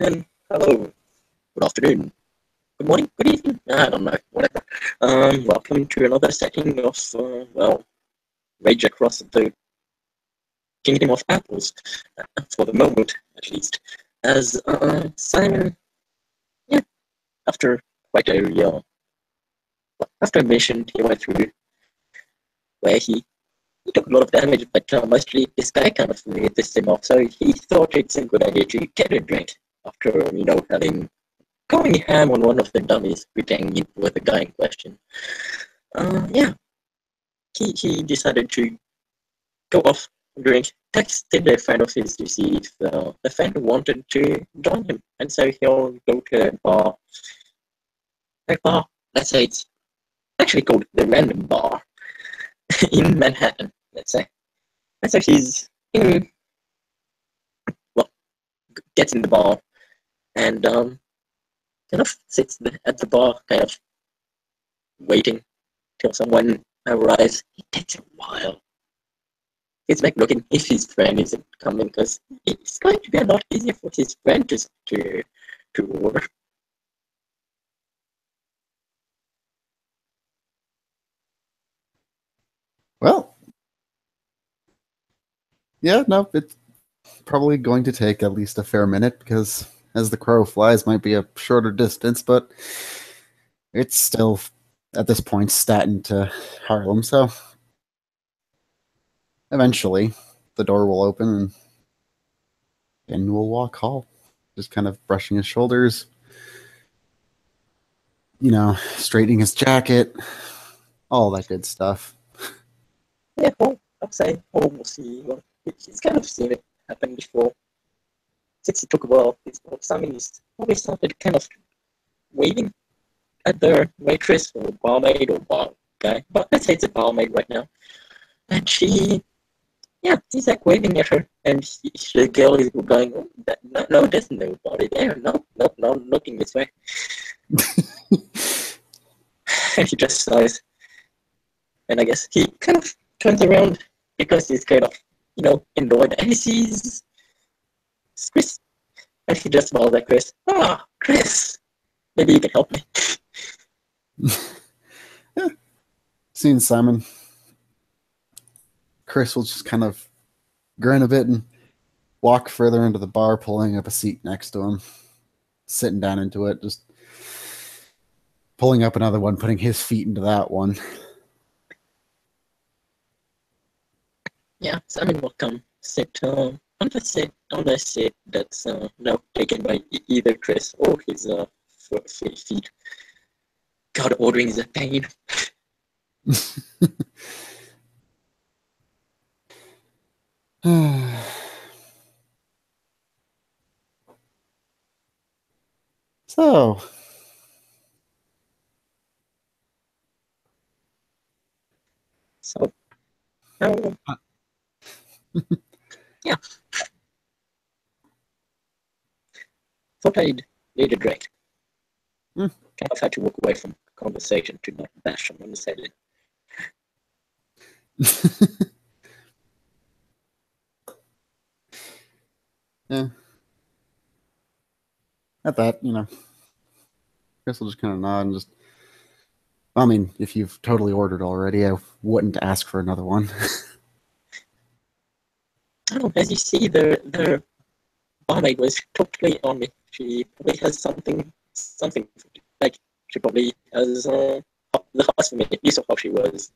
And hello, good afternoon, good morning, good evening. I don't know, whatever. Welcome to another setting of Rage Across the Kingdom of Apples, for the moment at least. As Simon, yeah, after quite after a mission he went through where he took a lot of damage, but mostly this guy kind of pissed him off. So he thought it's a good idea to get a drink after having going ham on one of the dummies pretending it was the guy in question. Yeah, he decided to go off and drink. Texted a friend of his to see if the friend wanted to join him, and so he'll go to a bar. A bar, let's say it's actually called the Random Bar in Manhattan. Let's say he's in, well, gets in the bar and kind of sits at the bar, kind of waiting till someone arrives. It takes a while. He's like looking if his friend isn't coming, because it's going to be a lot easier for his friend to order. Well, yeah, no, it's probably going to take at least a fair minute because as the crow flies might be a shorter distance, but it's still at this point Staten to Harlem, so eventually the door will open and Ben will walk hall, just kind of brushing his shoulders, straightening his jacket, all that good stuff. Yeah, well, I'll say almost see. Well, he's kind of seen it happen before. Since it took a while, he's always started kind of waving at the waitress or barmaid or bar guy. But let's say it's a barmaid right now. And he's like waving at her, and the girl is going, oh, no, there's nobody there. No, looking this way. And he just sighs. And I guess he kind of turns around because he's kind of, annoyed. And he sees Chris. And he just smiles at Chris. Ah, Chris, maybe you can help me. Yeah. Seeing Simon, Chris will just kind of grin a bit and walk further into the bar, pulling up a seat next to him, sitting down into it, just pulling up another one, putting his feet into that one. Yeah, Simon will come sit on the seat that's now taken by either Chris or his feet. God, ordering is a pain. So, Yeah. Thought I'd need a drink. Kind of had to walk away from conversation to not bash someone's head in. Yeah. At that, Chris will just kind of nod and just. I mean, if you've totally ordered already, I wouldn't ask for another one. I don't know, as you see, the barmaid was totally on me. She probably has something like she probably has the hearts for me. You saw how she was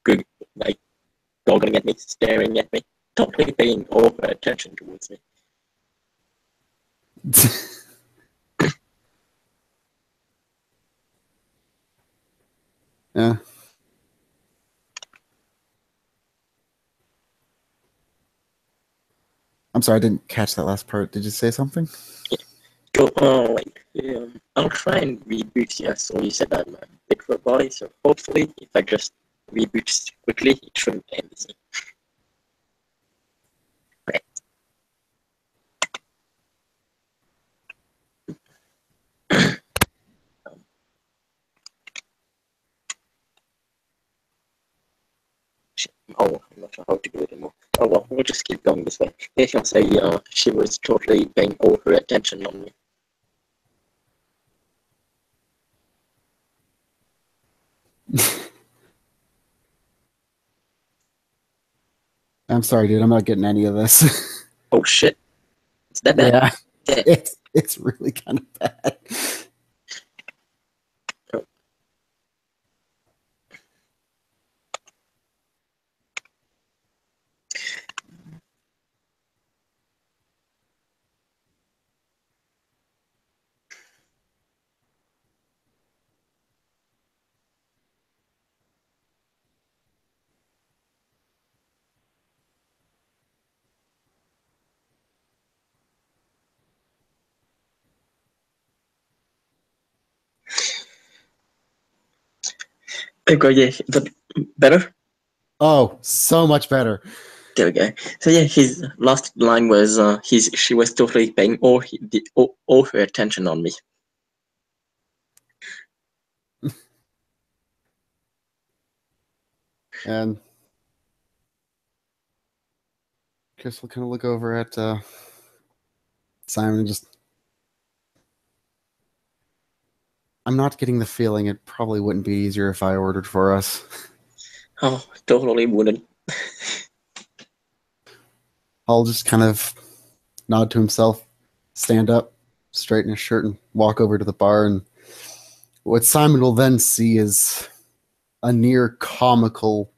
good, like goggling at me, staring at me, totally paying all her attention towards me. Yeah. I'm sorry, I didn't catch that last part. Did you say something? I'll try and reboot you. So you said I'm a bit for a body, so hopefully if I just reboot quickly, it shouldn't end the scene. Right. I'm not sure how to do it anymore. Oh well, we'll just keep going this way. Yeah, he'll say, she was totally paying all her attention on me. I'm sorry, dude. I'm not getting any of this. Oh shit. It's that bad? Yeah, Yeah. it's really kind of bad. Oh. Okay, yeah, but better? Oh, so much better. There we go. So yeah, his last line was, she was totally paying all her attention on me. And Chris will kind of look over at Simon and just. I'm not getting the feeling it probably wouldn't be easier if I ordered for us. Oh, totally wouldn't. I'll just kind of nod to himself, stand up, straighten his shirt, and walk over to the bar. And what Simon will then see is a near comical,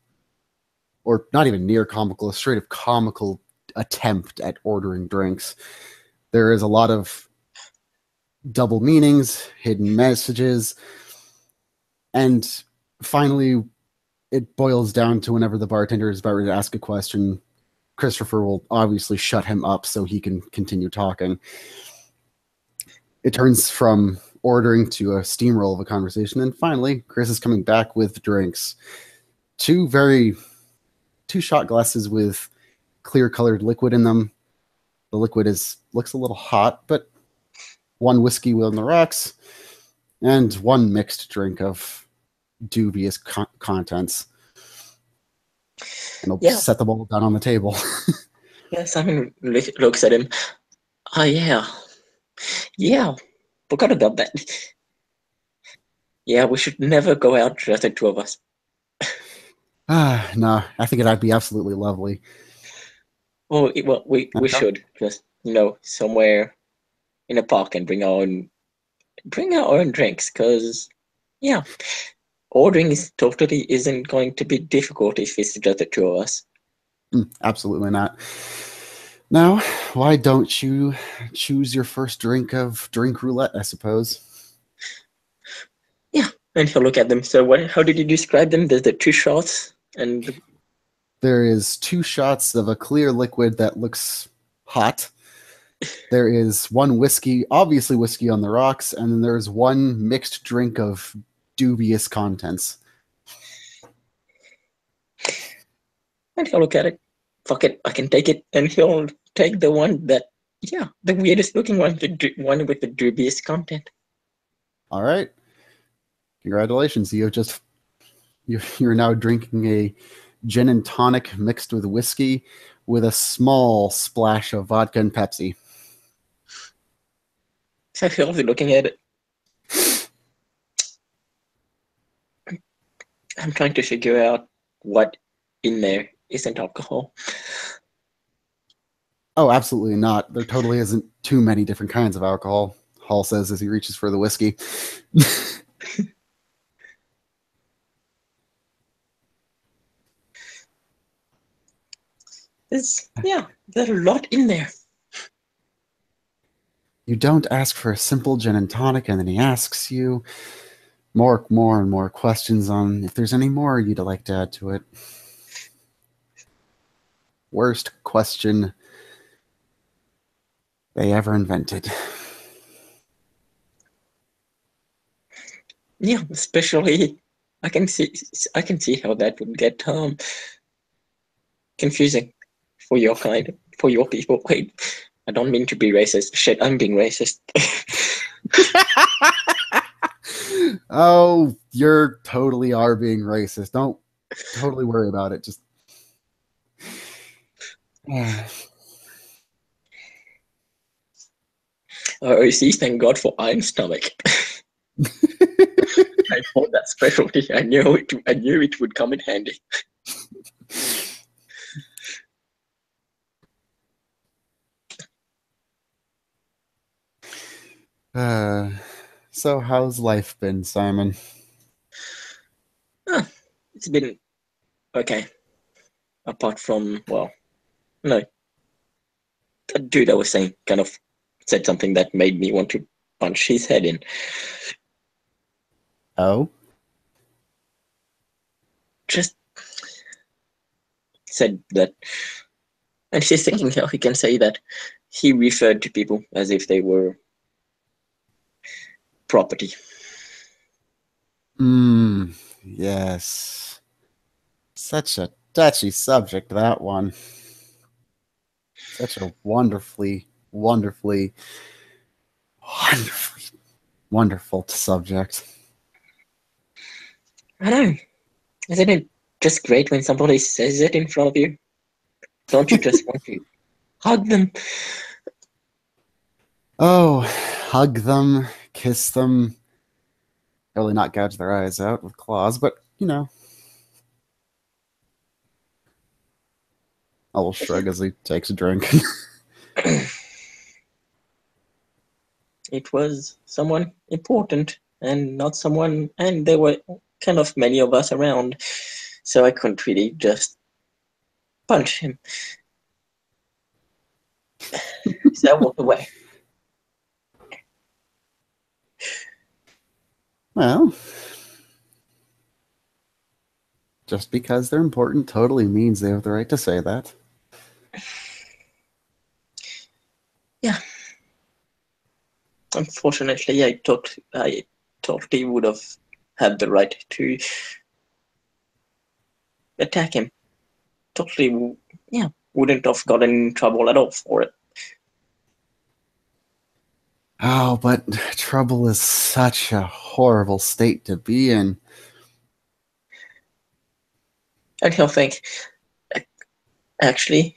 or not even near comical, a straight of comical attempt at ordering drinks. There is a lot of double meanings, hidden messages, and finally it boils down to whenever the bartender is about to ask a question, Christopher will obviously shut him up so he can continue talking. It turns from ordering to a steamroll of a conversation, and finally Chris is coming back with drinks. Two shot glasses with clear colored liquid in them. The liquid looks a little hot, but one whiskey on the rocks and one mixed drink of dubious contents. And he'll set them all down on the table. Yeah, Simon looks at him. Oh yeah. Yeah, forgot about that. Yeah, we should never go out, just the two of us. No, I think that'd be absolutely lovely. Well, we should just, somewhere in a park and bring our own drinks, because yeah, ordering totally isn't going to be difficult if it's just the two of us. Absolutely not. Now, why don't you choose your first drink of drink roulette, I suppose? Yeah, and he'll look at them. So how did you describe them? There's the 2 shots and... There is 2 shots of a clear liquid that looks hot. There is 1 whiskey, obviously whiskey on the rocks, and then there's 1 mixed drink of dubious contents. And he'll look at it. Fuck it, I can take it. And he'll take the one the weirdest looking one, the one with the dubious content. All right. Congratulations. You're now drinking a gin and tonic mixed with whiskey with a small splash of vodka and Pepsi. So he'll be looking at it. I'm trying to figure out what in there isn't alcohol. Oh, absolutely not. There totally isn't too many different kinds of alcohol, Hall says as he reaches for the whiskey. There's a lot in there. You don't ask for a simple gin and tonic, and then he asks you more and more questions on if there's any more you'd like to add to it. Worst question they ever invented. Yeah, especially I can see how that would get confusing for your people. Wait, I don't mean to be racist. Shit, I'm being racist. Oh, you're totally are being racist. Don't totally worry about it. Just Oh, see, thank God for iron stomach. I bought that specialty. I knew it. I knew it would come in handy. So how's life been, Simon? It's been okay. Apart from, well, no, that dude I was saying kind of said something that made me want to punch his head in. Oh? Just said that, and she's thinking how he can say that he referred to people as if they were property. Yes. Such a touchy subject, that one. Such a wonderfully, wonderfully, wonderfully, wonderful subject. I know. Isn't it just great when somebody says it in front of you? Don't you just want to hug them? Oh, hug them, kiss them. Really not gouge their eyes out with claws, but, you know. I will shrug as he takes a drink. It was someone important and not someone, and there were kind of many of us around, so I couldn't really just punch him. So I walked away. Well, just because they're important totally means they have the right to say that. Yeah. Unfortunately, I thought he would have had the right to attack him. Totally, yeah, wouldn't have gotten in trouble at all for it. Oh, but trouble is such a horrible state to be in. And he'll think, actually,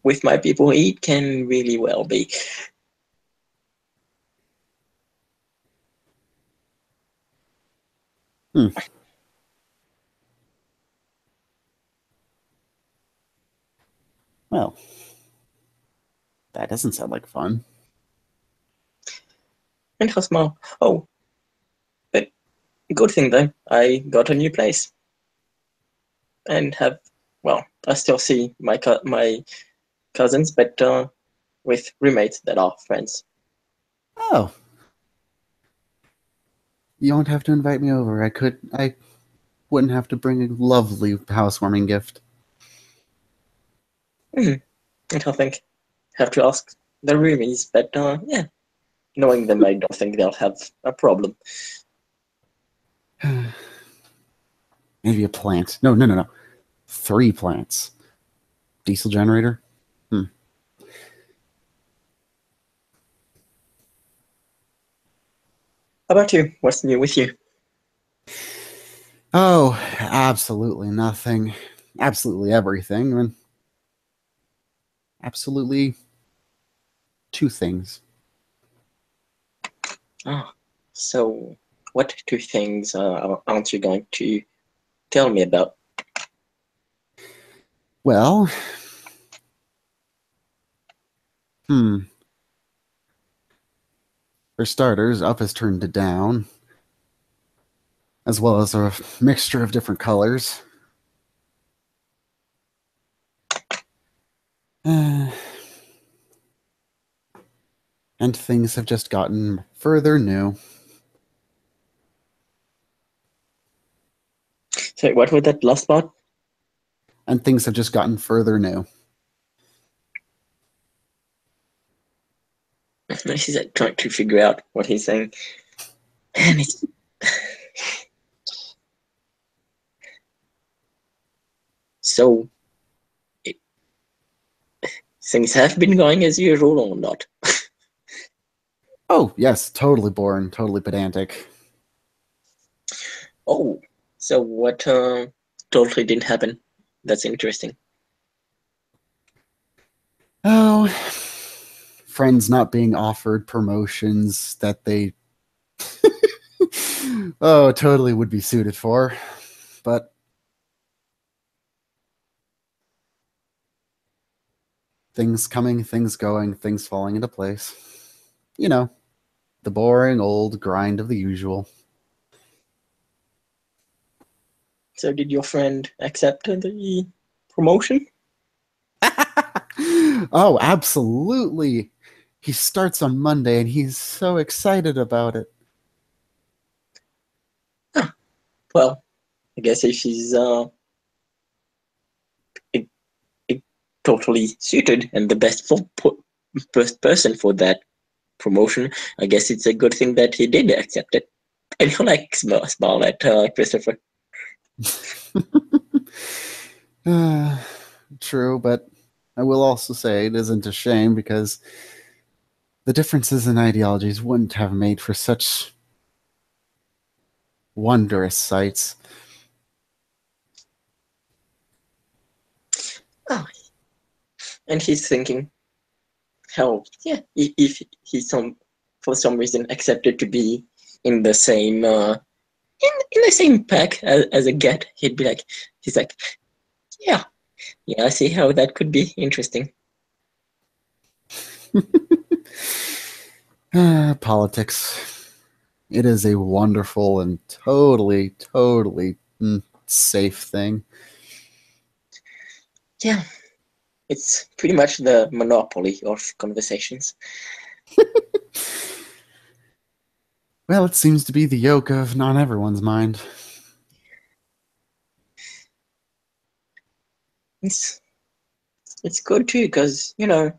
with my people, it can really well be. Well, that doesn't sound like fun. And he'll smile. Oh, but good thing though, I got a new place. And have, well, I still see my cousins, but with roommates that are friends. Oh. You don't have to invite me over. I wouldn't have to bring a lovely housewarming gift. And he'll think, have to ask the roomies, but yeah, knowing them, I don't think they'll have a problem. Maybe a plant. No. 3 plants. Diesel generator? How about you? What's new with you? Oh, absolutely nothing. Absolutely everything. I mean, absolutely 2 things. Ah, so what 2 things aren't you going to tell me about? Well, For starters, up has turned to down, as well as a mixture of different colors. And things have just gotten further new. So what was that last part? And things have just gotten further new. She's trying to figure out what he's saying. And it's so things have been going as usual or not? Oh, yes, totally boring, totally pedantic. Oh, so what totally didn't happen? That's interesting. Oh, friends not being offered promotions that they totally would be suited for. But things coming, things going, things falling into place. You know, the boring old grind of the usual. So did your friend accept the promotion? Oh, absolutely. He starts on Monday and he's so excited about it. Well, I guess if she's totally suited and the best person for that promotion, I guess it's a good thing that he did accept it. And he'll like smile at Christopher. True, but I will also say it isn't a shame because the differences in ideologies wouldn't have made for such wondrous sights. Oh, and he's thinking how, yeah, if he for some reason accepted to be in the same in the same pack as a Get, he's like, yeah, I see how that could be interesting. Politics. It is a wonderful and totally safe thing. Yeah, it's pretty much the monopoly of conversations. Well, it seems to be the yoke of not everyone's mind. It's it's good too because you're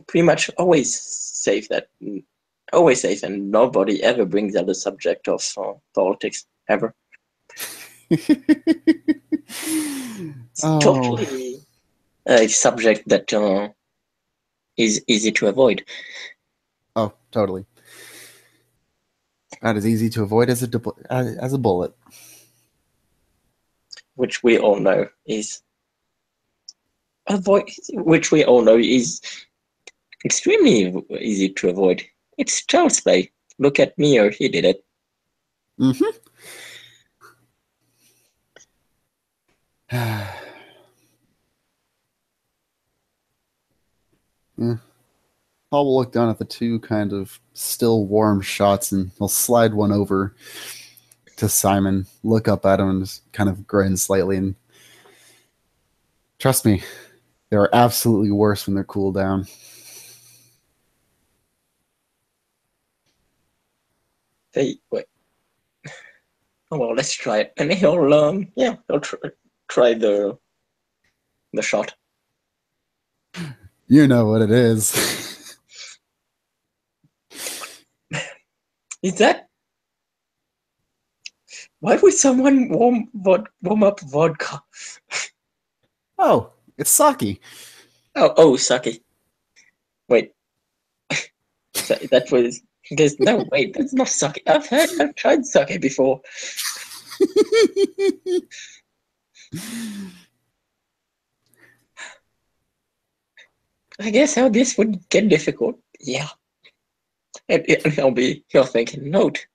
pretty much always safe, and nobody ever brings up the subject of politics ever. It's Oh, totally a subject that is easy to avoid. oh, totally. Not as easy to avoid as a bullet. Which we all know is which we all know is extremely easy to avoid. It's child's play. Look at Neo, he did it. Mm-hmm. Yeah. Paul will look down at the two kind of still warm shots and he'll slide one over to Simon, look up at him and just kind of grin slightly and trust me, they're absolutely worse when they're cooled down. Wait. Oh well, let's try it. And he'll try the shot. You know what it is. Is that why would someone warm up vodka? Oh, it's sake. Oh, sake. Wait, that was because no, wait, that's not sake. I've tried sake before. I guess how this would get difficult. Yeah, and he'll think, note,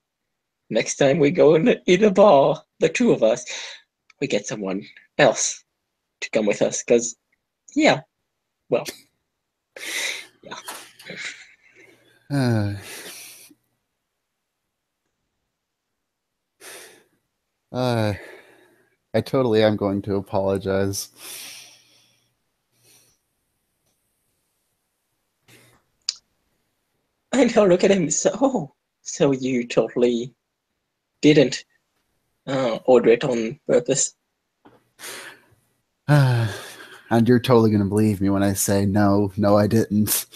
next time we go in a bar, the two of us, we get someone else to come with us. Because yeah, well, yeah. uh, I totally am going to apologize. And he'll look at him. So you totally didn't order it on purpose. And you're totally going to believe me when I say no, I didn't.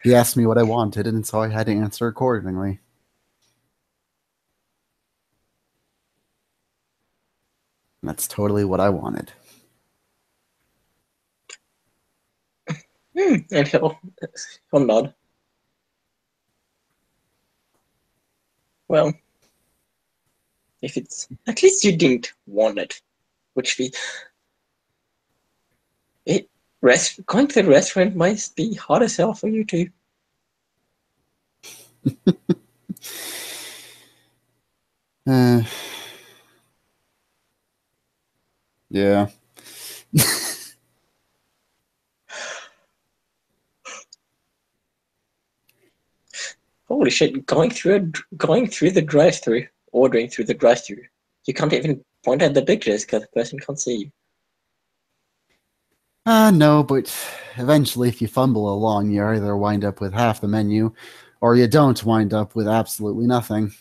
He asked me what I wanted, and so I had to answer accordingly. And that's totally what I wanted. And he'll nod. Well, if it's at least you didn't want it, which it Going to the restaurant might be hard as hell for you too. Yeah. Holy shit! Going through the drive-through, ordering through the drive-through. You can't even point at the pictures because the person can't see you. No, but eventually, if you fumble along, you either wind up with half the menu, or you don't wind up with absolutely nothing,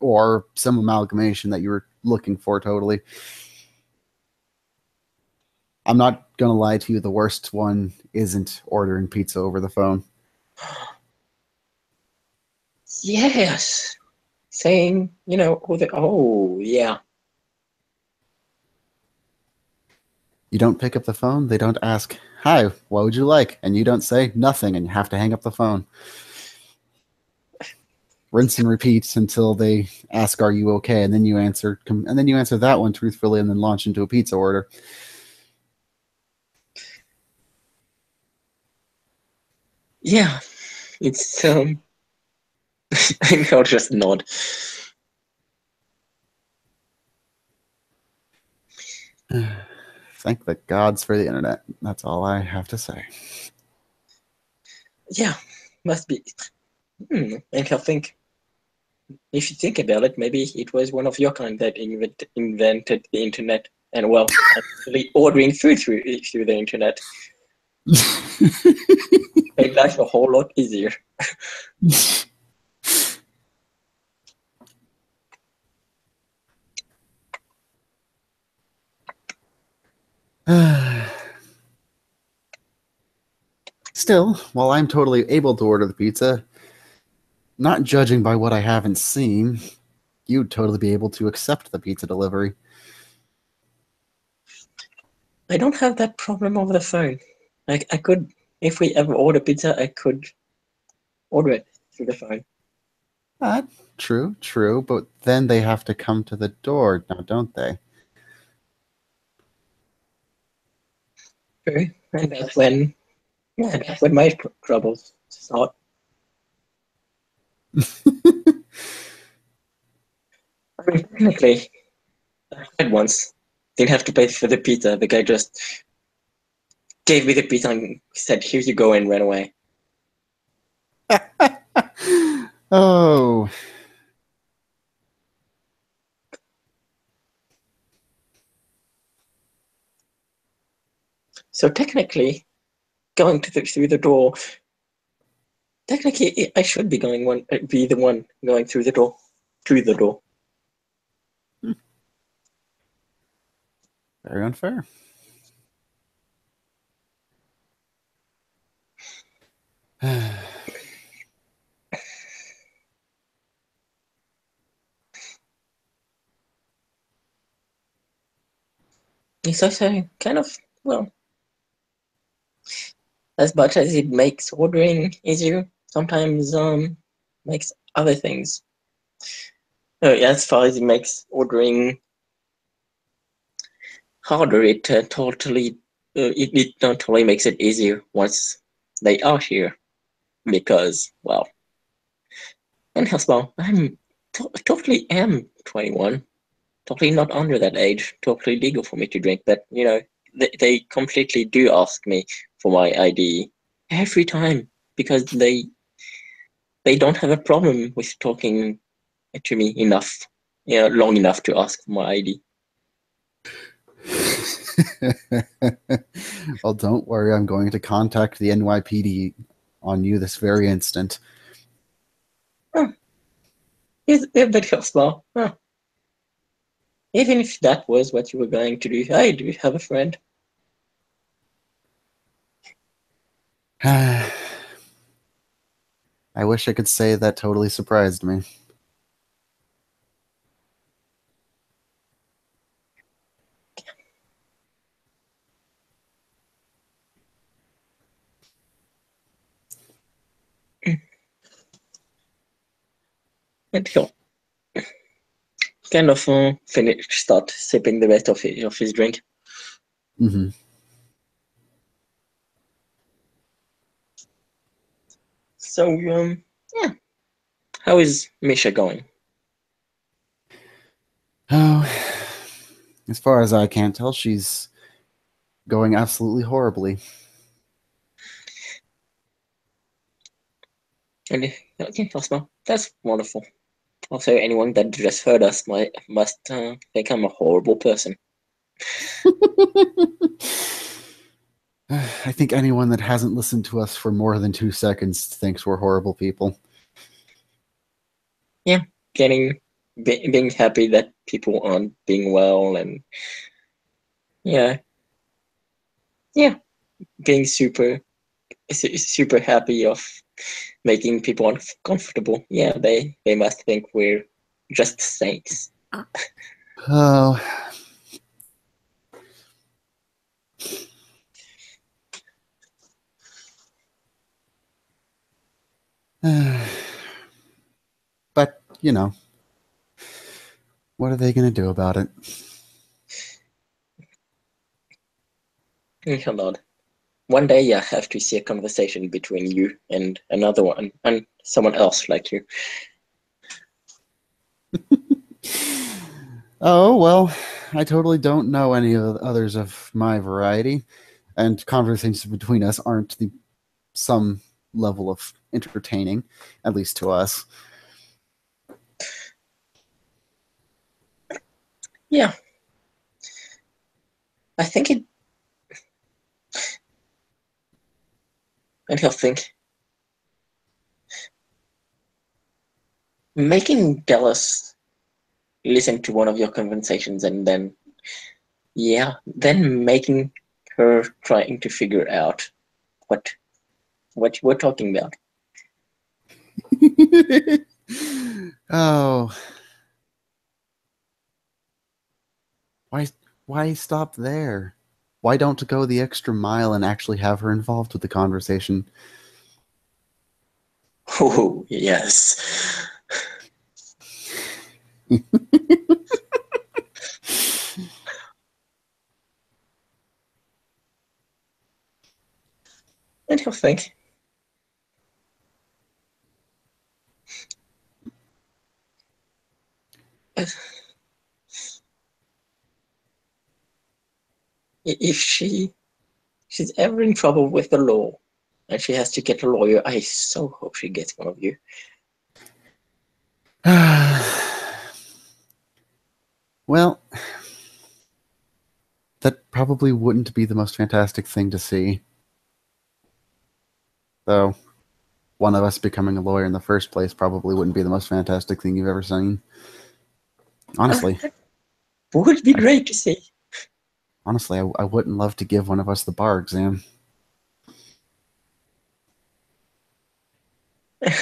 or some amalgamation that you were looking for totally. I'm not gonna lie to you, the worst one isn't ordering pizza over the phone. Yes, saying oh yeah. You don't pick up the phone, they don't ask, "Hi, what would you like?" And you don't say nothing, and you have to hang up the phone. Rinse and repeat until they ask, "Are you okay?" And then you answer, that one truthfully, and then launch into a pizza order. Yeah, it's I think I'll just nod. Thank the gods for the internet. That's all I have to say. Yeah, must be. And I think if you think about it, maybe it was one of your kind that invented the internet, and well, actually ordering food through the internet made life a whole lot easier. Still, while I'm totally able to order the pizza, not judging by what I haven't seen, you'd totally be able to accept the pizza delivery. I don't have that problem over the phone. I could, if we ever order pizza, I could order it through the phone. True, but then they have to come to the door now, don't they? True, and that's when my troubles start. I mean, technically, I tried once. Didn't have to pay for the pizza. The guy just gave me the pizza and said, "Here you go," and ran away. Oh. So technically, going through the door. Technically, I should be be the one going through the door. Through the door. Very unfair. It's also kind of, well, as much as it makes ordering easier, sometimes makes other things. As far as it makes ordering harder, it it not totally makes it easier once they are here, because well, and as well, I'm totally am 21, totally not under that age, totally legal for me to drink, but they completely do ask me for my ID every time because they don't have a problem with talking to me long enough to ask for my ID. Well, don't worry. I'm going to contact the NYPD on you this very instant. Oh, but well, even if that was what you were going to do, I do have a friend. I wish I could say that totally surprised me. And he'll kind of start sipping the rest of his drink. Mm-hmm. So, yeah. How is Misha going? Oh, as far as I can tell, she's going absolutely horribly. And okay, Osmo, that's wonderful. Also, anyone that just heard us must think I'm a horrible person. I think anyone that hasn't listened to us for more than 2 seconds thinks we're horrible people. Yeah, being happy that people aren't being well, and yeah, yeah, being super happy of making people uncomfortable. Yeah, they must think we're just saints. Oh, but you know, what are they going to do about it? Hold on. One day I have to see a conversation between you and another one and someone else like you. Oh, well, I totally don't know any of the others of my variety, and conversations between us aren't some level of entertaining, at least to us. Yeah, I think it. And he'll think making Dallas listen to one of your conversations and then making her trying to figure out what what we're talking about. Oh, why why stop there? Why don't go the extra mile and actually have her involved with the conversation? Oh yes. And he'll think if she's ever in trouble with the law and she has to get a lawyer, I so hope she gets one of you. Well, that probably wouldn't be the most fantastic thing to see. Though, one of us becoming a lawyer in the first place probably wouldn't be the most fantastic thing you've ever seen. Honestly, That would be I, great to see. I wouldn't love to give one of us the bar exam.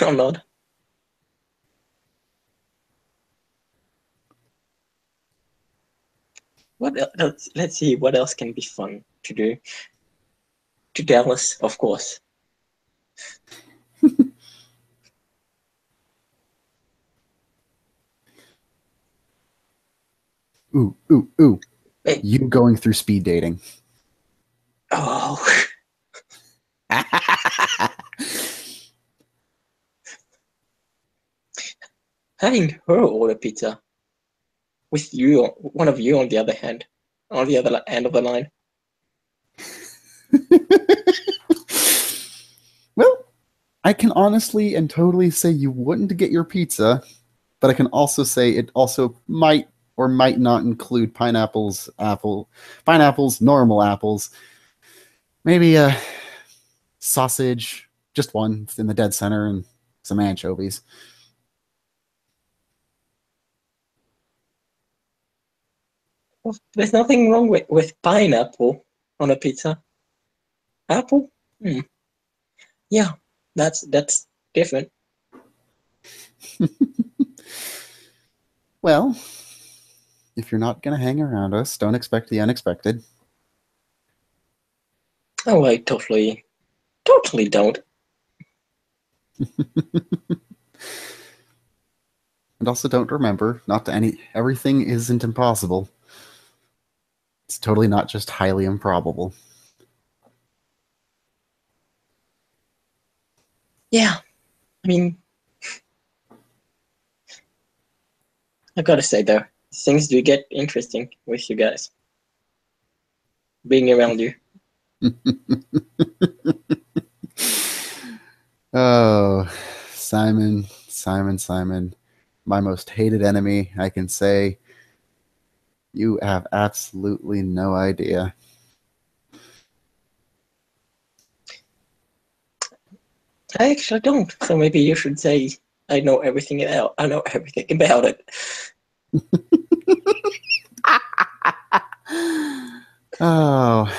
Or not. What else? Let's see what else can be fun to do. To Dallas, of course. Ooh, ooh, ooh. Hey, You going through speed dating. oh, having her order pizza with you, one of you on the other hand, on the other end of the line. Well, I can honestly and totally say you wouldn't get your pizza, but I can also say it also might or might not include pineapples, normal apples, maybe a sausage, just one in the dead center, and some anchovies. Well, there's nothing wrong with pineapple on a pizza. Apple? Hmm. Yeah, that's different. Well, if you're not going to hang around us, don't expect the unexpected. Oh, I totally don't. And also don't remember, not to any everything isn't impossible. It's totally not just highly improbable. Yeah, I mean, I gotta say though, things do get interesting with you guys being around you. Oh, Simon, Simon, Simon, my most hated enemy. I can say you have absolutely no idea. I actually don't, so maybe you should say I know everything about. I know everything about it. Oh.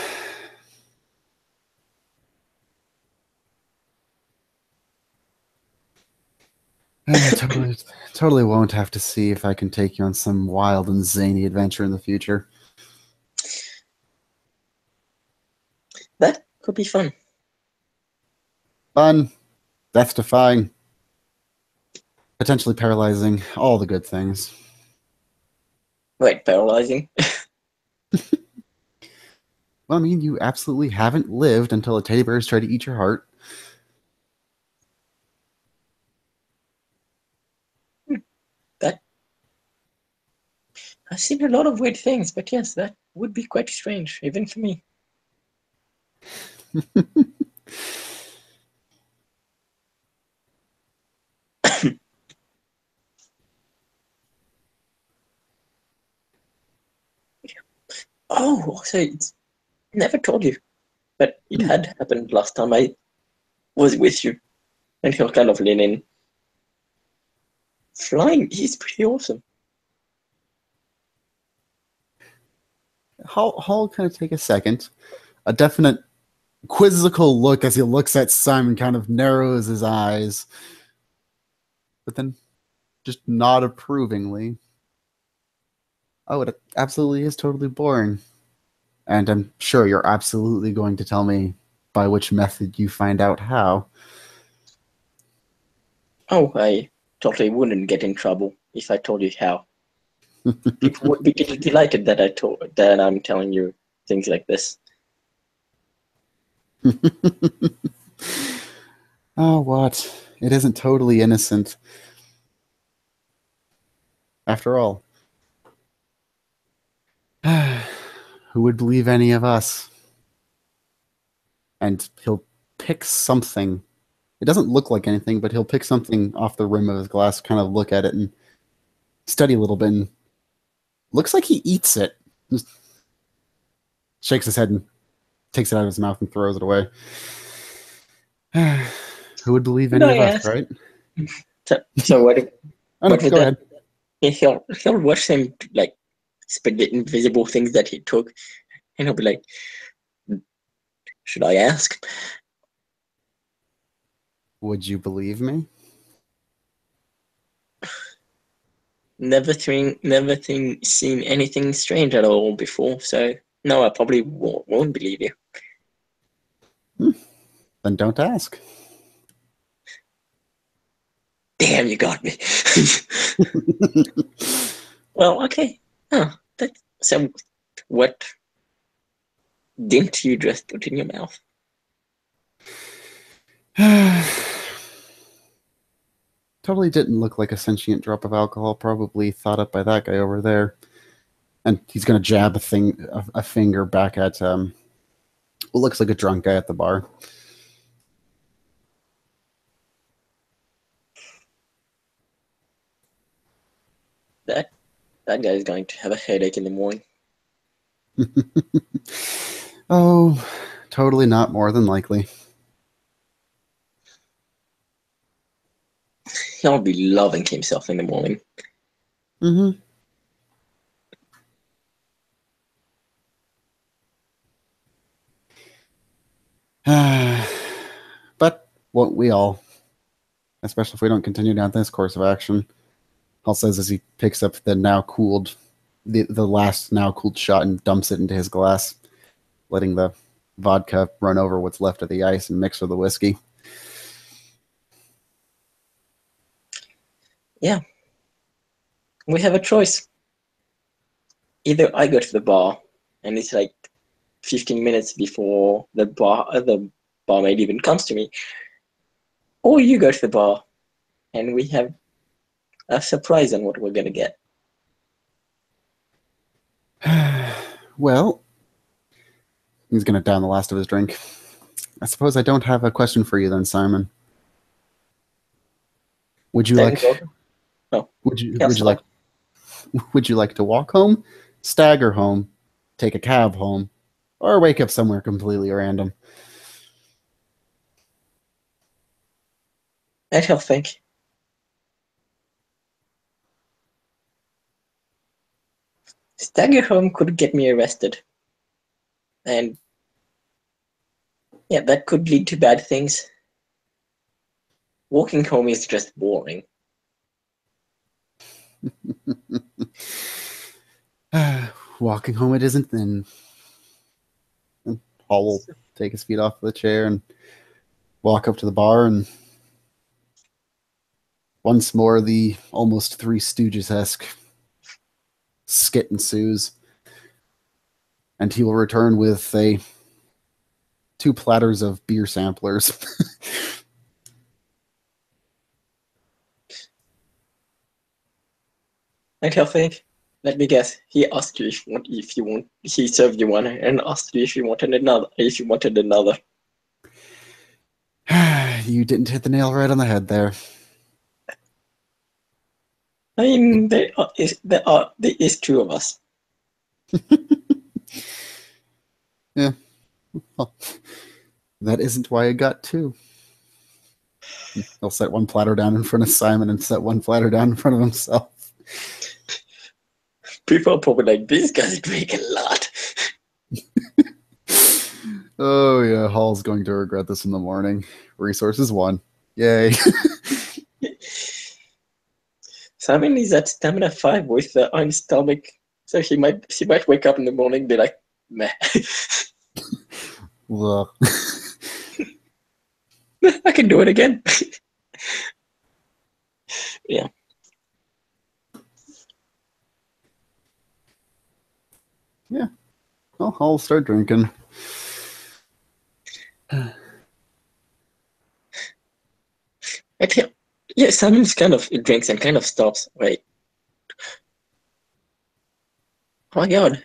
I totally won't have to see if I can take you on some wild and zany adventure in the future. That could be fun. Fun, death-defying, potentially paralyzing, all the good things. Right, paralyzing. Well, I mean, you absolutely haven't lived until a teddy bear has tried to eat your heart. That I've seen a lot of weird things, but yes, that would be quite strange, even for me. Oh, so it's never told you, but it had happened last time I was with you, and you're kind of leaning. Flying is pretty awesome. Hall kind of take a second. A definite quizzical look as he looks at Simon kind of narrows his eyes, but then just nod approvingly. Oh, it absolutely is totally boring. And I'm sure you're absolutely going to tell me by which method you find out how. Oh, I totally wouldn't get in trouble if I told you how. People would be delighted that I'm telling you things like this. Oh, what? It isn't totally innocent. After all, who would believe any of us? And he'll pick something. It doesn't look like anything, but he'll pick something off the rim of his glass, kind of look at it and study a little bit. And looks like he eats it. Just shakes his head and takes it out of his mouth and throws it away. Who would believe any of us, right? So what? Oh, no, What would go that? ahead. He'll watch him like spit the invisible things that he took, and he'll be like, "Should I ask?" Would you believe me? Never seen anything strange at all before. So no, I probably won't believe you. Then don't ask. Damn, you got me. Well, okay. Huh. So, what didn't you just put in your mouth? Totally didn't look like a sentient drop of alcohol, probably thought up by that guy over there. And he's gonna jab a finger back at what looks like a drunk guy at the bar. That guy's going to have a headache in the morning. Oh, totally not more than likely. He'll be loving himself in the morning. Mm-hmm. But won't we all? Especially if we don't continue down this course of action. Hall says as he picks up the last now cooled shot and dumps it into his glass, letting the vodka run over what's left of the ice and mix with the whiskey. Yeah. We have a choice. Either I go to the bar, and it's like 15 minutes before the barmaid even comes to me, or you go to the bar, and we have a surprise on what we're gonna get. Well, he's going to down the last of his drink. I suppose I don't have a question for you then, Simon. Would you like? Oh, would you like? Would you like to walk home, stagger home, take a cab home, or wake up somewhere completely random? I shall think. Stagger home could get me arrested. And yeah, that could lead to bad things. Walking home is just boring. Walking home it isn't then. And Paul will take his feet off the chair and walk up to the bar, and once more the almost Three Stooges-esque skit ensues. And he will return with 2 platters of beer samplers. I shall think. Let me guess. He asked you if you want. He served you one and asked you if you wanted another. You didn't hit the nail right on the head there. I mean, there is 2 of us. Yeah. Well, that isn't why I got 2. He'll set 1 platter down in front of Simon and set 1 platter down in front of himself. People are probably like, these guys drink a lot. Oh yeah, Hall's going to regret this in the morning. Resources 1. Yay. Simon is at stamina 5 with the iron stomach, so he might wake up in the morning and be like, meh. Well. I can do it again. Yeah. Yeah. Well, I'll start drinking. Yeah, Simon's kind of drinks and kind of stops. Wait. Oh my god.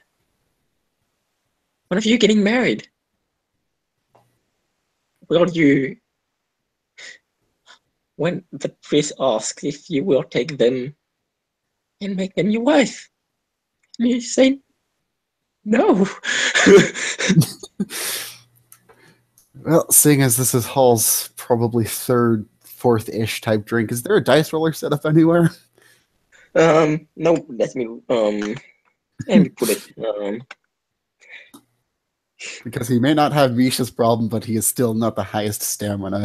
When are you getting married? Will you... When the priest asks if you will take them and make them your wife, you say no. Well, seeing as this is Hall's probably 3rd, 4th-ish type drink, is there a dice roller set up anywhere? No, let me put it, Because he may not have Misha's problem, but he is still not the highest stamina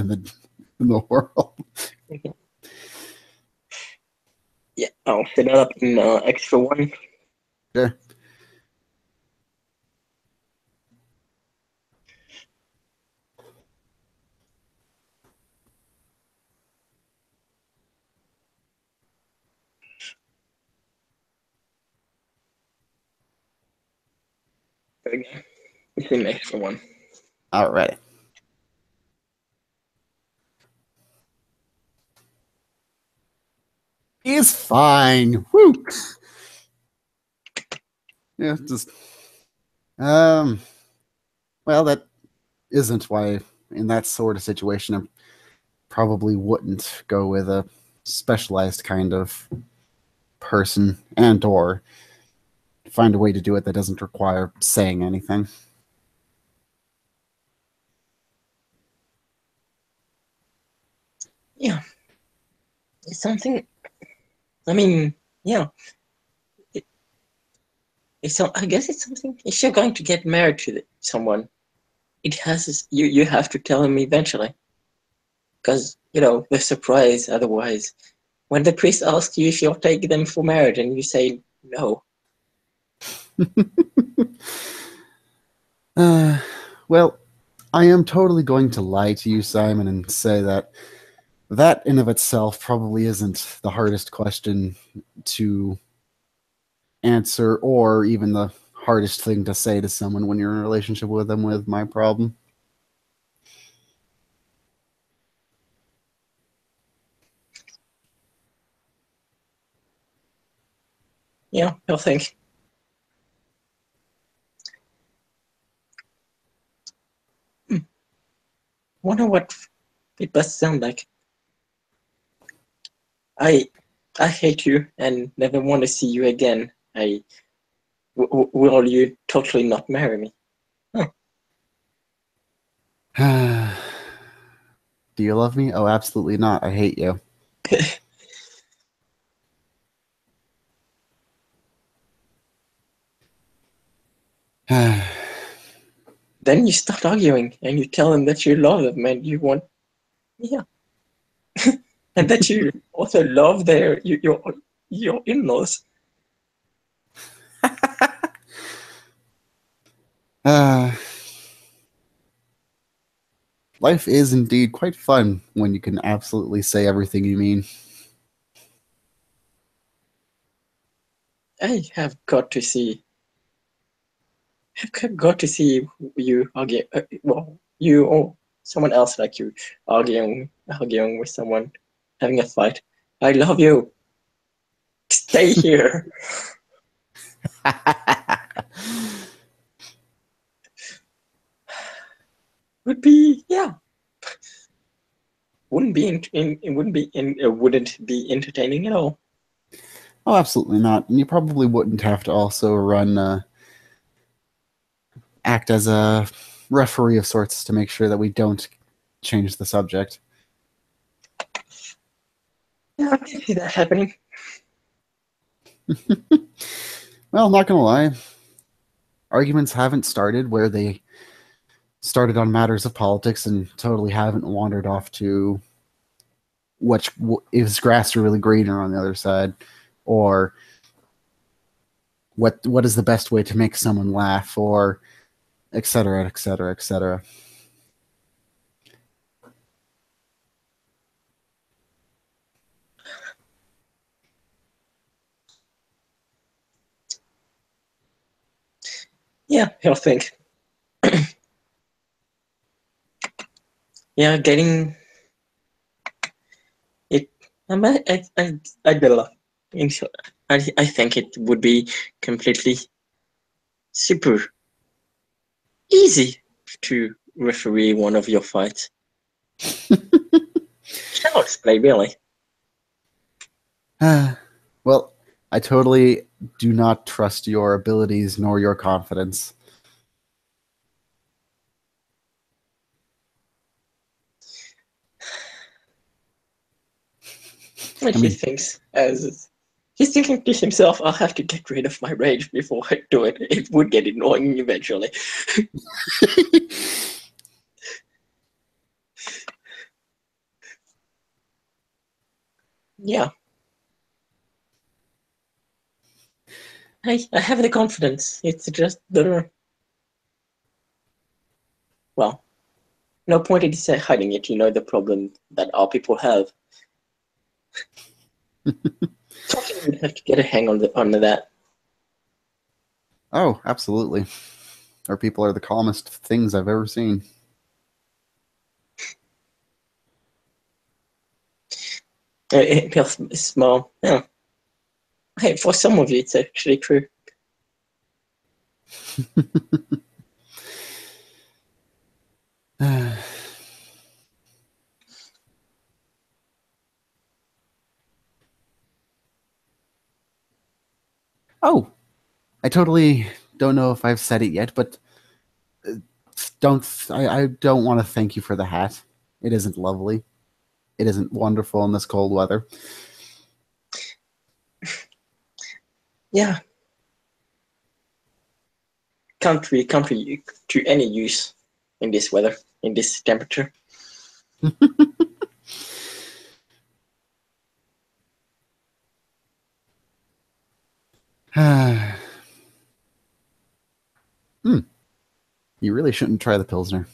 in the world. Yeah, I'll set it up in extra 1. Sure. There we go. It's in extra 1. All right. He's fine. Woo. Yeah, just well, that isn't why in that sort of situation I probably wouldn't go with a specialized kind of person and or find a way to do it that doesn't require saying anything. Yeah. It's something... I mean, yeah. I guess it's something... If you're going to get married to someone, it has... You have to tell him eventually. Because, the surprise, otherwise. When the priest asks you if you'll take them for marriage and you say no. Well, I am totally going to lie to you, Simon, and say that in of itself probably isn't the hardest question to answer or even the hardest thing to say to someone when you're in a relationship with them with my problem. Yeah, I think. Wonder what it must sound like. I I hate you and never want to see you again. Will you totally not marry me? Do you love me? Oh, absolutely not. I hate you. Then you start arguing and you tell him that you love him and you want, yeah, and that you also love your in-laws. uh, Life is indeed quite fun when you can absolutely say everything you mean. I have got to see. I've got to see you argue. Well, you or someone else like you arguing with someone, having a fight. I love you. Stay here. Would be, yeah. Wouldn't be wouldn't be entertaining at all. Oh, absolutely not. And you probably wouldn't have to also act as a referee of sorts to make sure that we don't change the subject. Yeah, I can see that happening. Well, not gonna lie, arguments haven't started where they started on matters of politics and totally haven't wandered off to which is grass really greener on the other side, or what is the best way to make someone laugh, or etc., etc., etc. Yeah, I think. Yeah, getting it. I believe. I think it would be completely super easy to referee one of your fights. Child's play, really. Well, I totally do not trust your abilities nor your confidence. And I he mean, thinks as he's thinking to himself, I'll have to get rid of my rage before I do it. It would get annoying eventually. Yeah. I have the confidence. It's just the well, no point in hiding it. You know the problem that our people have. Talking would have to get a hang on that. oh, absolutely. Our people are the calmest things I've ever seen. It feels small. Yeah. Hey, for some of you, it's actually true. Oh, I totally don't know if I've said it yet, but I don't want to thank you for the hat. It isn't lovely. It isn't wonderful in this cold weather. Yeah, can't be to any use in this weather, in this temperature. Hmm. You really shouldn't try the Pilsner.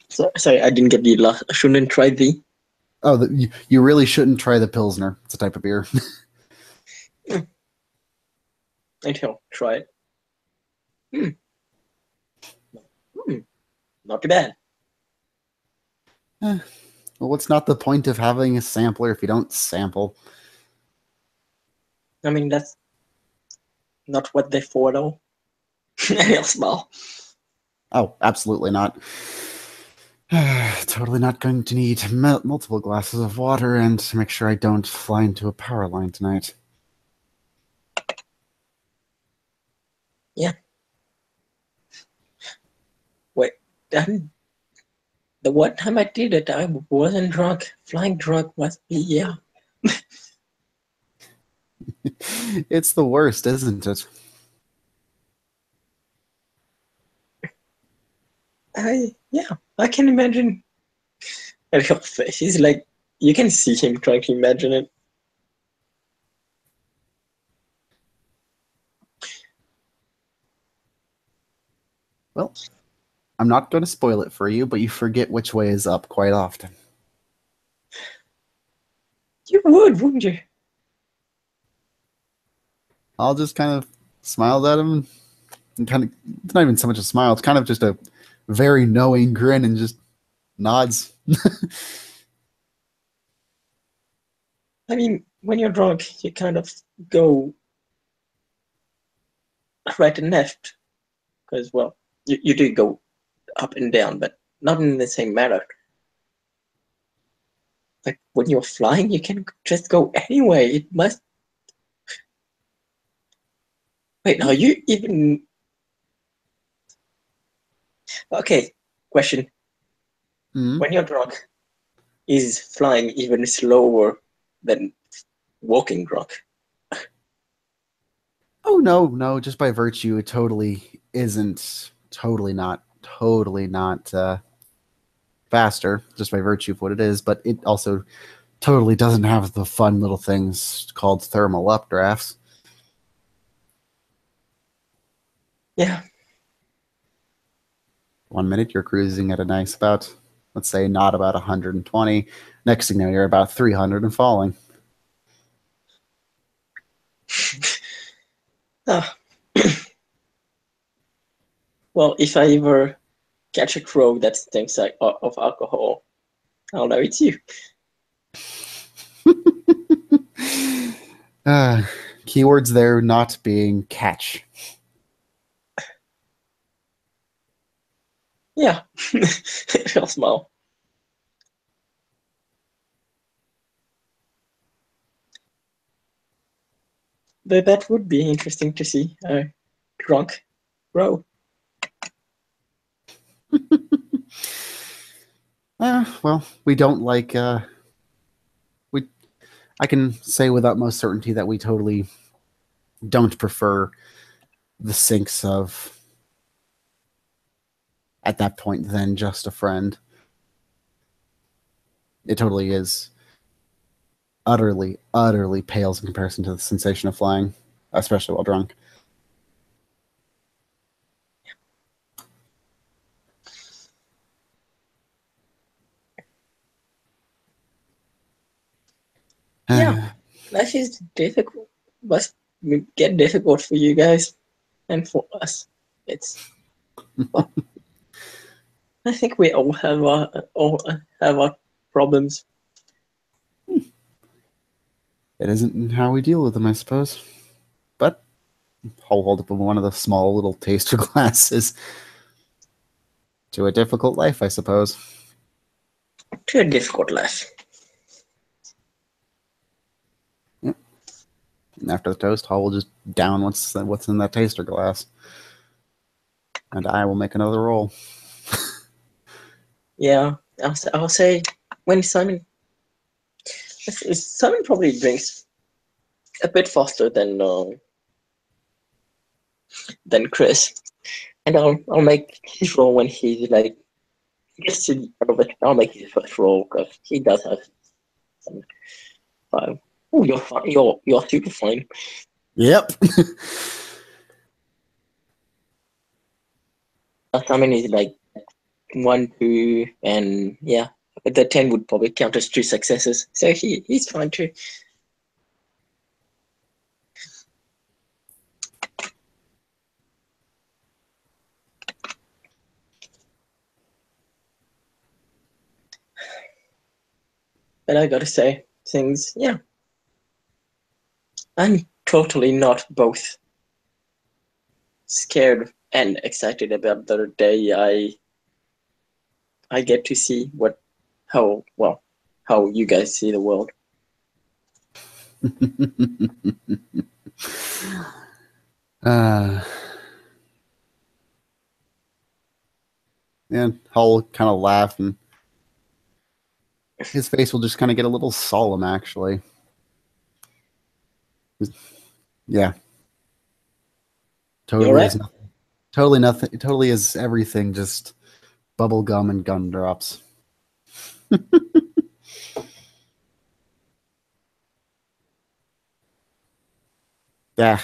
So, sorry, I didn't get the last. I shouldn't try the. Oh, you really shouldn't try the Pilsner. It's a type of beer. I'll try it. Mm. Mm. Not too bad. Well, what's not the point of having a sampler if you don't sample? I mean, that's not what they're for, though. He'll smile. Oh, absolutely not. Totally not going to need multiple glasses of water and make sure I don't fly into a power line tonight. Yeah. Wait, then the one time I did it, I wasn't drunk. Flying drunk must be, yeah. It's the worst, isn't it? I can imagine. And your face is like, you can see him trying to imagine it. Well, I'm not going to spoil it for you, but you forget which way is up quite often. You would, wouldn't you? I'll just kind of smile at him and kind of, it's not even so much a smile, it's kind of just a very knowing grin and just nods. I mean, when you're drunk, you kind of go right and left. Because, well, you do go up and down, but not in the same manner. Like when you're flying, you can just go anyway. It must. Wait, are you even. Okay, question. Mm-hmm. When you're drunk, is flying even slower than walking drunk? Oh, no, just by virtue, it totally isn't, totally not faster, just by virtue of what it is, but it also totally doesn't have the fun little things called thermal updrafts. Yeah. 1 minute you're cruising at a nice about, let's say, not about 120. Next thing you know, you're about 300 and falling. Ah. Well, if I ever catch a crow that stinks like of alcohol, I'll know it's you. Keywords there not being catch. Yeah. Real small. But that would be interesting to see a drunk crow. Well, we don't like. We I can say with utmost certainty that we totally don't prefer the sinks of at that point than just a friend. It totally is utterly pales in comparison to the sensation of flying, especially while drunk. Yeah, life is difficult. Must get difficult for you guys and for us. It's well, I think we all have our problems. It isn't how we deal with them, I suppose. But I'll hold up one of the small little taster glasses to a difficult life, I suppose. To a difficult life. Yep. And after the toast, Hall will just down what's in that taster glass, and I will make another roll. Yeah, I'll say when Simon probably drinks a bit faster than Chris, and I'll make his roll when he like gets to the end of it. I'll make his first roll because he does have some five. Oh, you're fine. You're super fine. Yep. Simon is like 1, 2, and yeah, the 10 would probably count as 2 successes. So he's fine too. But I gotta say, things, yeah. I'm totally not both scared and excited about the day I get to see how you guys see the world. And Hull kind of laugh, and his face will just kind of get a little solemn, actually. Yeah. You all Totally right? is nothing. Totally nothing. Totally is everything just bubble gum and gumdrops. Yeah.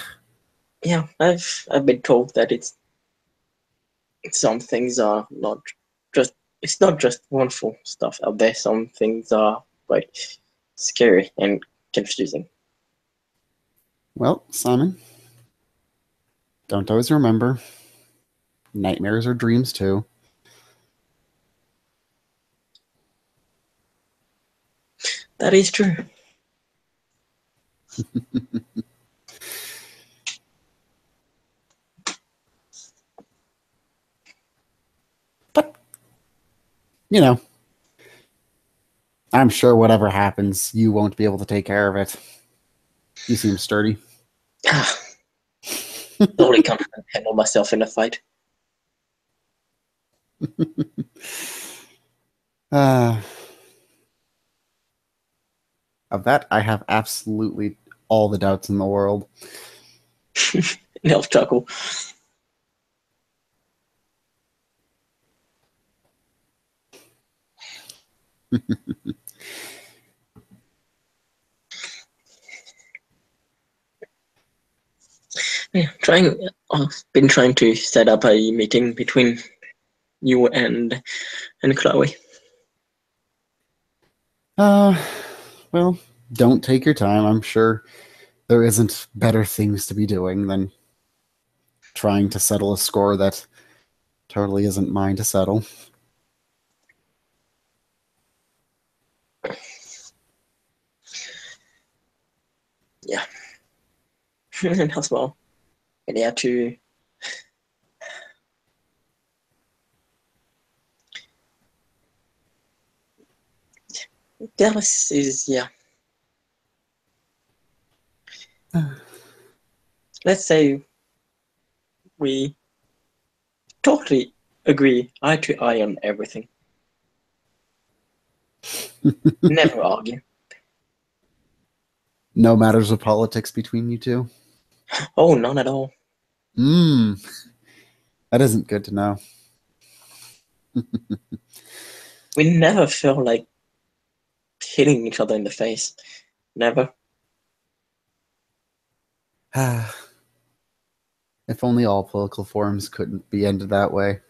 Yeah, I've been told that some things are not just it's not just wonderful stuff out there. Some things are quite scary and confusing. Well, Simon, don't always remember. Nightmares are dreams too. That is true. But, you know, I'm sure whatever happens, you won't be able to take care of it. You seem sturdy. Totally can't handle myself in a fight. uh, of that, I have absolutely all the doubts in the world. An elf chuckle. Yeah, I've been trying to set up a meeting between you and Chloe. Uh, well, don't take your time. I'm sure there isn't better things to be doing than trying to settle a score that totally isn't mine to settle. Yeah, and as well, and yeah, to Dallas is yeah. Let's say we totally agree eye to eye on everything. Never argue. No matters of politics between you two? Oh, none at all. That isn't good to know. We never feel like hitting each other in the face. Never. If only all political forums couldn't be ended that way.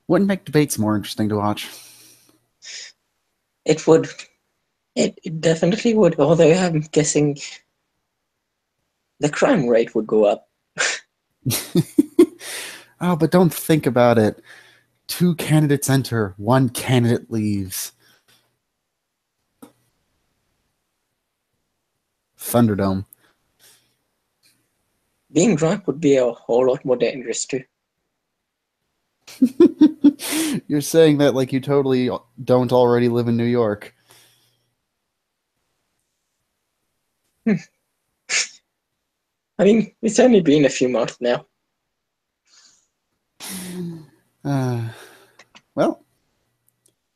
Wouldn't make debates more interesting to watch. It would. It definitely would. Although I'm guessing the crime rate would go up. Oh, but don't think about it. 2 candidates enter, 1 candidate leaves. Thunderdome. Being drunk would be a whole lot more dangerous too. You're saying that like you totally don't already live in New York. I mean, it's only been a few months now. Well,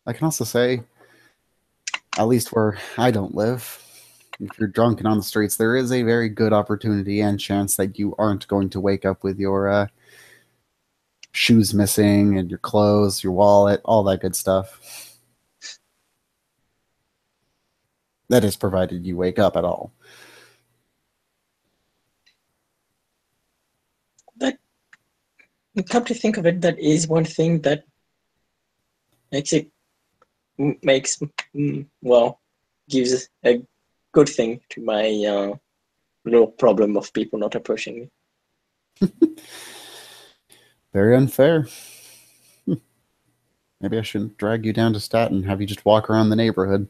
I can also say, at least where I don't live, if you're drunk and on the streets, there is a very good opportunity and chance that you aren't going to wake up with your shoes missing and your clothes, your wallet, all that good stuff. That is provided you wake up at all. But come to think of it, that is one thing that makes well, gives a good thing to my little problem of people not approaching me. Very unfair. Maybe I shouldn't drag you down to Staten and have you just walk around the neighborhood.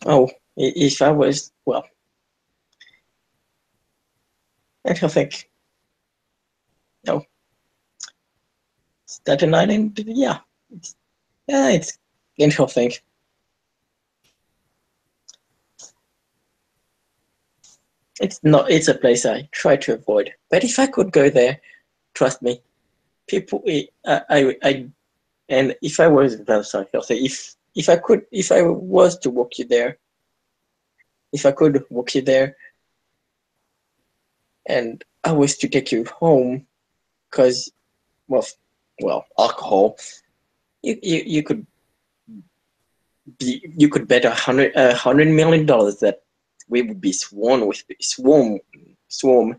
Oh, If I was, well, I don't think, no, Staten Island, yeah, it's interesting. It's not, it's a place I try to avoid. But if I could go there, trust me, people, and if I was, sorry, I'll say, if I was to walk you there, if I could walk you there, and I was to take you home, because, well, alcohol, you could you could bet $100 million that we would be swarm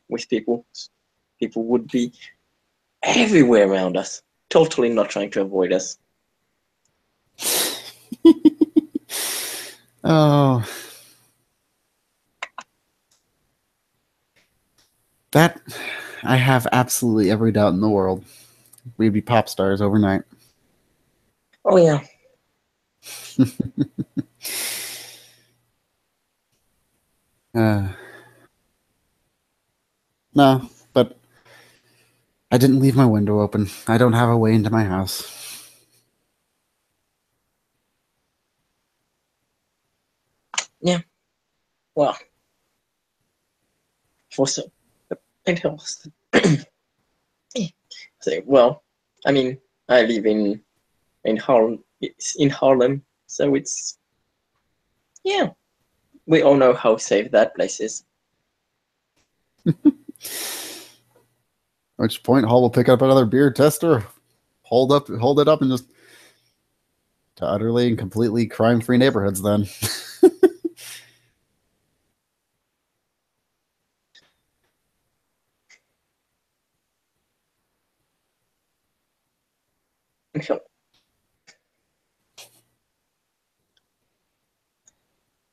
with people. People would be everywhere around us, totally not trying to avoid us. Oh, that I have absolutely every doubt in the world. We'd be pop stars overnight. Oh yeah. No, but I didn't leave my window open. I don't have a way into my house. Yeah. Well, for so it helps. So, well, I mean, I live in Harlem. It's in Harlem, so it's, yeah. We all know how safe that place is. At which point, Hall will pick up another beer tester, hold it up, and just to utterly and completely crime-free neighborhoods. Then,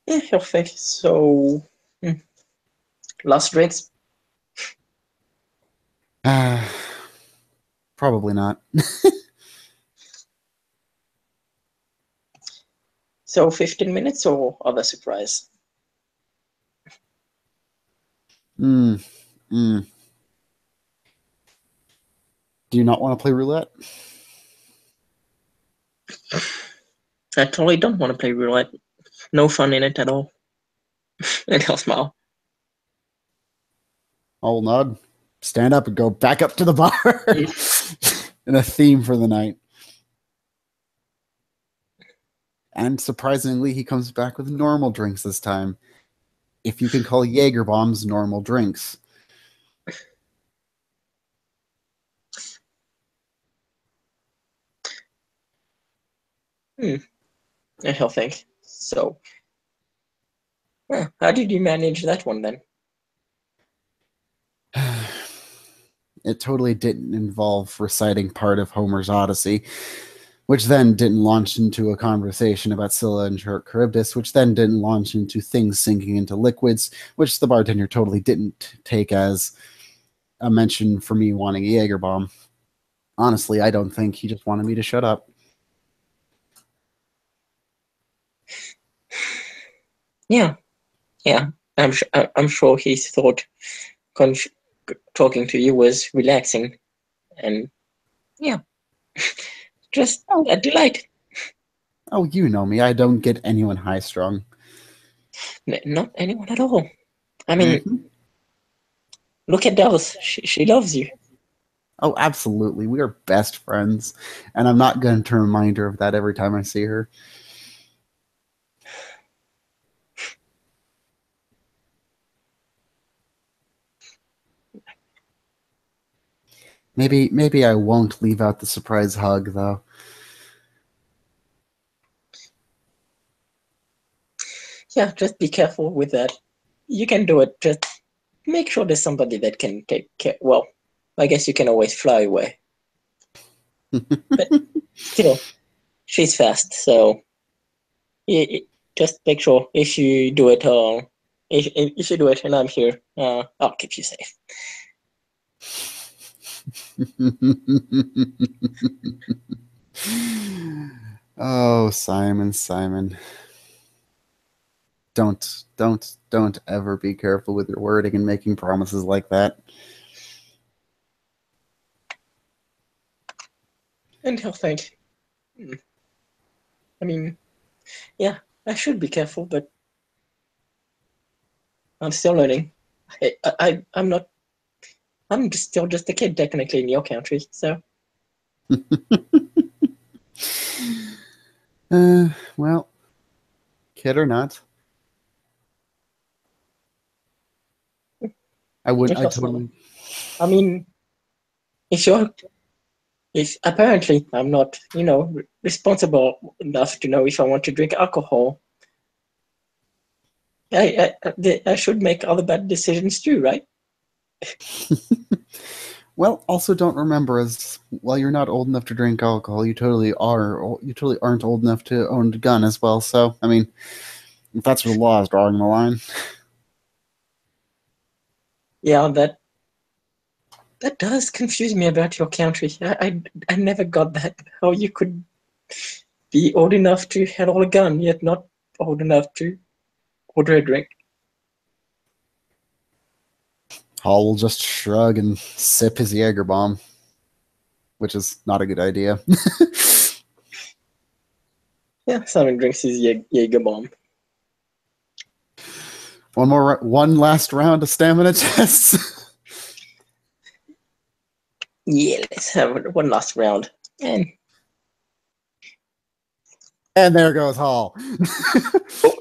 Yeah, perfect. So, last drinks. probably not. So 15 minutes or other surprise? Mm. Do you not want to play roulette? I totally don't want to play roulette. No fun in it at all. And I'll smile. I'll nod, stand up, and go back up to the bar. And a theme for the night. And surprisingly, he comes back with normal drinks this time. If you can call Jaeger bombs normal drinks. I don't think. So, how did you manage that one then? It totally didn't involve reciting part of Homer's Odyssey, which then didn't launch into a conversation about Scylla and Charybdis, which then didn't launch into things sinking into liquids, which the bartender totally didn't take as a mention for me wanting a Jaeger bomb. Honestly, I don't think he just wanted me to shut up. Yeah, I'm sure he thought talking to you was relaxing, and yeah, just a delight. Oh, you know me. I don't get anyone high strung. Not anyone at all. I mean, look at Dulce. She loves you. Oh, absolutely. We are best friends. And I'm not going to remind her of that every time I see her. Maybe I won't leave out the surprise hug, though. Yeah, just be careful with that. You can do it. Just make sure there's somebody that can take care. Well, I guess you can always fly away. But still, she's fast, so just make sure if you do it, if you do it and I'm here, I'll keep you safe. Oh, Simon. don't ever be careful with your wording and making promises like that. And he'll think, I mean, yeah, I should be careful, but I'm still learning. I'm not. I'm still just a kid, technically, in your country. So, Well, kid or not, I would. I totally. I mean, if you're, if apparently I'm not, responsible enough to know if I want to drink alcohol, I should make other bad decisions too, right? Well, also don't remember as while you're not old enough to drink alcohol, you totally are. You totally aren't old enough to own a gun as well. So, I mean, if that's where the law is drawing the line. Yeah, that does confuse me about your country. I never got that. How you could be old enough to handle a gun, yet not old enough to order a drink. Hall will just shrug and sip his Jaeger bomb, which is not a good idea. Yeah, Simon drinks his Jaeger bomb. One last round of stamina tests. Yeah, let's have one last round. And there goes Hall. Oh.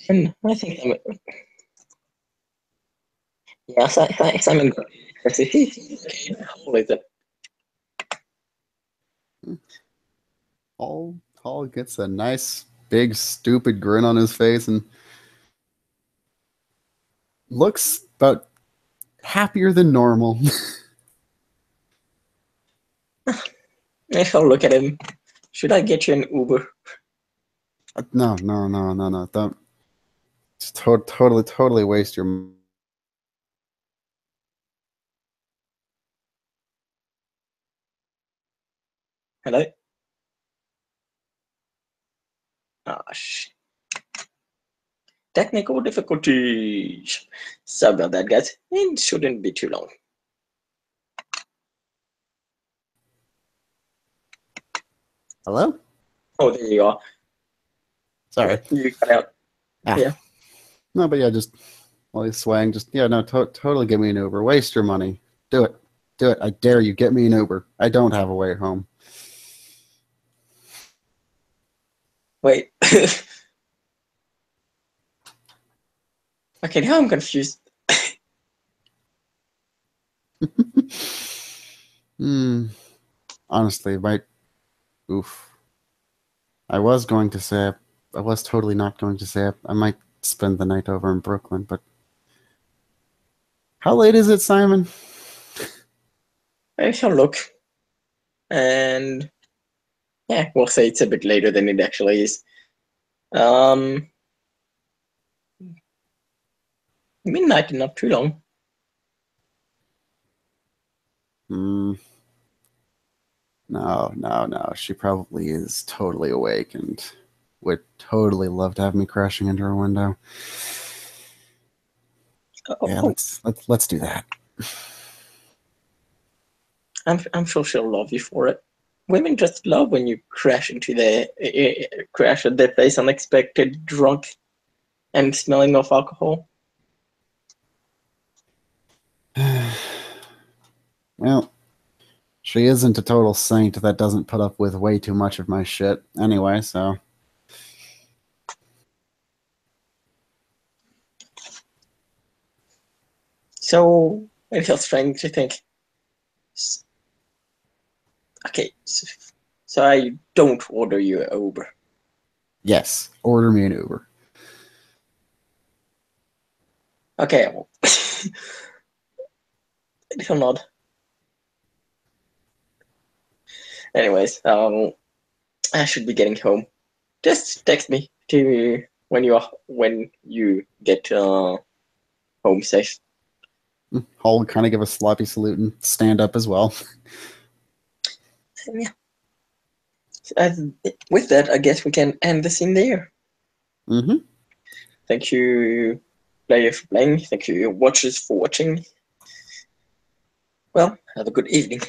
And I think Simon. Yeah, Simon. How is it? Hall gets a nice, big, stupid grin on his face and looks about happier than normal. I shall look at him. Should I get you an Uber? No. Don't. Just totally waste your. Hello? Ah, technical difficulties. Sorry about that, guys. It shouldn't be too long. Hello? Oh, there you are. Sorry. You cut out. Yeah. No, but yeah, just while he's swaying, totally give me an Uber. Waste your money. Do it. I dare you. Get me an Uber. I don't have a way home. Wait. Okay, now I'm confused. Honestly, oof. I was totally not going to say I might spend the night over in Brooklyn, but how late is it, Simon? I shall look. And yeah, we'll say it's a bit later than it actually is. Midnight, not too long. No. She probably is totally awake and would totally love to have me crashing into her window. Yeah, let's do that. I'm sure she'll love you for it. Women just love when you crash into crash at their place unexpected, drunk, and smelling of alcohol. Well, she isn't a total saint that doesn't put up with way too much of my shit anyway, so. So it feels strange to think. Okay, so I don't order you an Uber. Yes, order me an Uber. Okay, he'll nod. Anyways, I should be getting home. Just text me to when you get home safe. Hall kind of give a sloppy salute and stand up as well. Yeah. with that, I guess we can end this in there. Mm-hmm. Thank you, players, for playing. Thank you, watchers, for watching. Well, have a good evening.